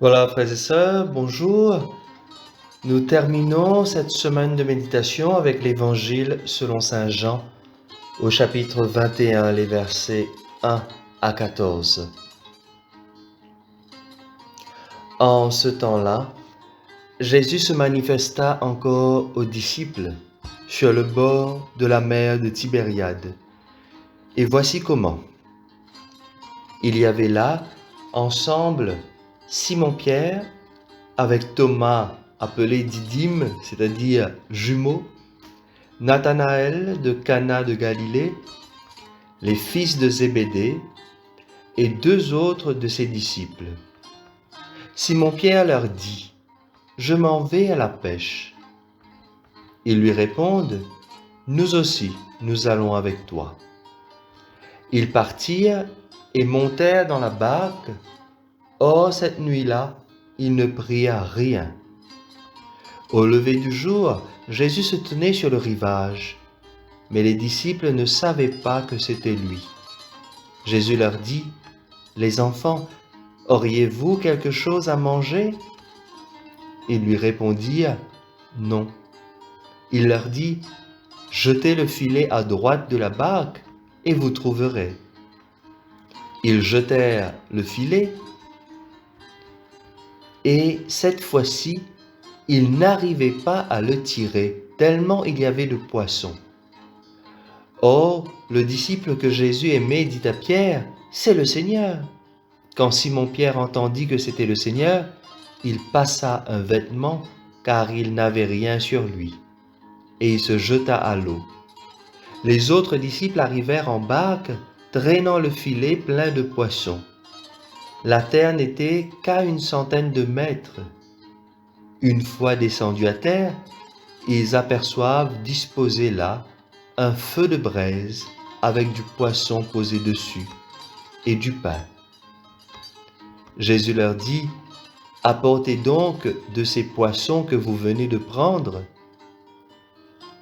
Voilà, frères et sœurs, bonjour. Nous terminons cette semaine de méditation avec l'Évangile selon Saint Jean, au chapitre 21, les versets 1 à 14. En ce temps-là, Jésus se manifesta encore aux disciples sur le bord de la mer de Tibériade. Et voici comment. Il y avait là, ensemble, Simon-Pierre, avec Thomas appelé Didyme, c'est-à-dire jumeau, Nathanaël de Cana de Galilée, les fils de Zébédée et deux autres de ses disciples. Simon-Pierre leur dit, « Je m'en vais à la pêche. » Ils lui répondent, « Nous aussi, nous allons avec toi. » Ils partirent et montèrent dans la barque. Or, cette nuit-là, ils ne prirent rien. Au lever du jour, Jésus se tenait sur le rivage, mais les disciples ne savaient pas que c'était lui. Jésus leur dit, « Les enfants, auriez-vous quelque chose à manger ?» Ils lui répondirent, « Non. » Il leur dit, « Jetez le filet à droite de la barque et vous trouverez. » Ils jetèrent le filet et cette fois-ci, ils n'arrivaient pas à le tirer tellement il y avait de poissons. Or, le disciple que Jésus aimait dit à Pierre, « C'est le Seigneur. » Quand Simon-Pierre entendit que c'était le Seigneur, il passa un vêtement car il n'avait rien sur lui, et il se jeta à l'eau. Les autres disciples arrivèrent en barque, traînant le filet plein de poissons. La terre n'était qu'à 100 de mètres. Une fois descendus à terre, ils aperçoivent disposé là un feu de braise avec du poisson posé dessus et du pain. Jésus leur dit, « Apportez donc de ces poissons que vous venez de prendre. »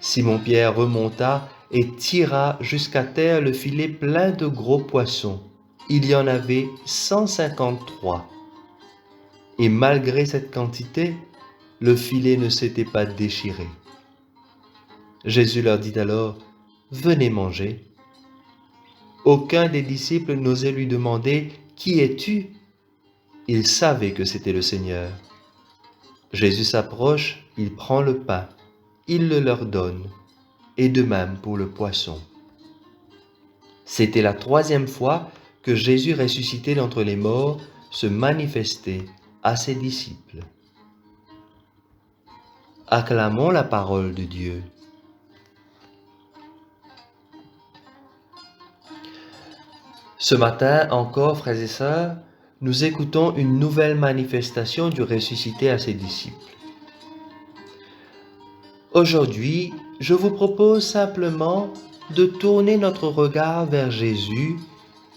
Simon-Pierre remonta et tira jusqu'à terre le filet plein de gros poissons. Il y en avait 153. Et malgré cette quantité, le filet ne s'était pas déchiré. Jésus leur dit alors, « Venez manger. » Aucun des disciples n'osait lui demander, « Qui es-tu » Il savait que c'était le Seigneur. Jésus s'approche, il prend le pain, il le leur donne, et de même pour le poisson. C'était la 3e fois que Jésus ressuscité d'entre les morts se manifestait à ses disciples. Acclamons la parole de Dieu. Ce matin encore, frères et sœurs, nous écoutons une nouvelle manifestation du ressuscité à ses disciples. Aujourd'hui, je vous propose simplement de tourner notre regard vers Jésus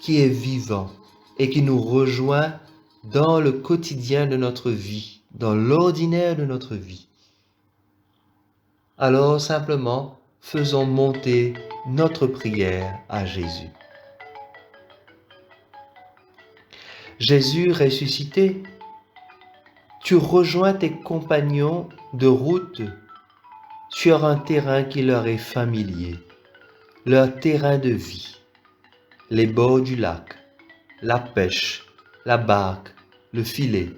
qui est vivant et qui nous rejoint dans le quotidien de notre vie, dans l'ordinaire de notre vie. Alors simplement, faisons monter notre prière à Jésus. Jésus ressuscité, tu rejoins tes compagnons de route sur un terrain qui leur est familier, leur terrain de vie, les bords du lac, la pêche, la barque, le filet.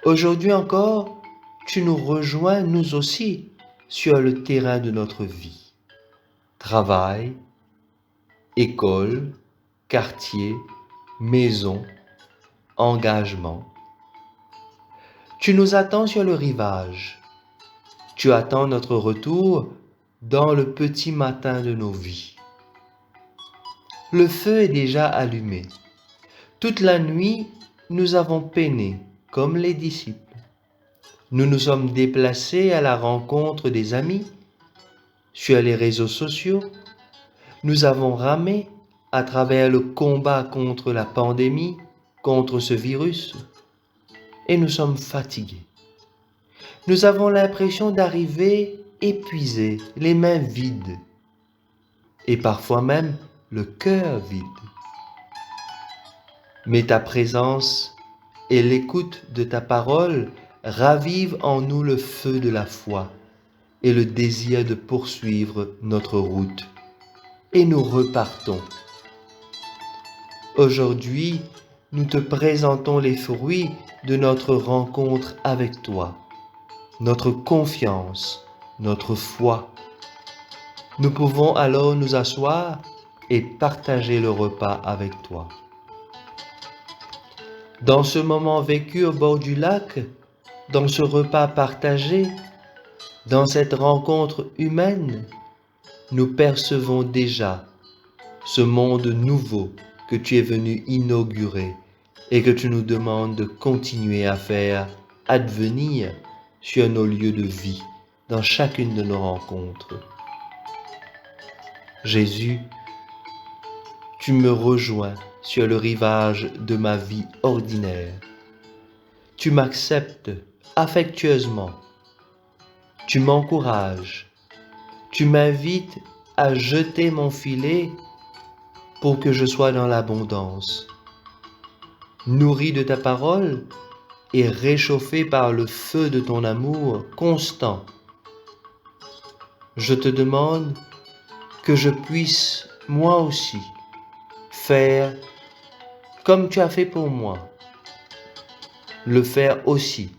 Aujourd'hui encore, tu nous rejoins nous aussi sur le terrain de notre vie. Travail, école, quartier, maison, engagement. Tu nous attends sur le rivage. Tu attends notre retour dans le petit matin de nos vies. Le feu est déjà allumé. Toute la nuit, nous avons peiné, comme les disciples. Nous nous sommes déplacés à la rencontre des amis, sur les réseaux sociaux. Nous avons ramé à travers le combat contre la pandémie, contre ce virus, et nous sommes fatigués. Nous avons l'impression d'arriver épuisés, les mains vides, et parfois même le cœur vide. Mais ta présence et l'écoute de ta parole ravive en nous le feu de la foi et le désir de poursuivre notre route. Et nous repartons. Aujourd'hui, nous te présentons les fruits de notre rencontre avec toi, notre confiance, notre foi. Nous pouvons alors nous asseoir et partager le repas avec toi. Dans ce moment vécu au bord du lac, dans ce repas partagé, dans cette rencontre humaine, nous percevons déjà ce monde nouveau que tu es venu inaugurer et que tu nous demandes de continuer à faire advenir sur nos lieux de vie, dans chacune de nos rencontres. Jésus, tu me rejoins sur le rivage de ma vie ordinaire. Tu m'acceptes affectueusement. Tu m'encourages. Tu m'invites à jeter mon filet pour que je sois dans l'abondance. Nourri de ta parole et réchauffé par le feu de ton amour constant, je te demande que je puisse, moi aussi, faire comme tu as fait pour moi, le faire aussi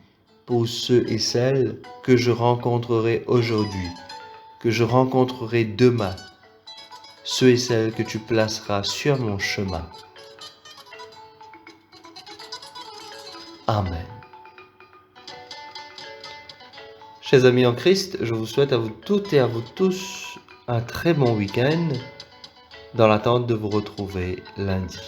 pour ceux et celles que je rencontrerai aujourd'hui, que je rencontrerai demain, ceux et celles que tu placeras sur mon chemin. Amen. Chers amis en Christ, je vous souhaite à vous toutes et à vous tous un très bon week-end dans l'attente de vous retrouver lundi.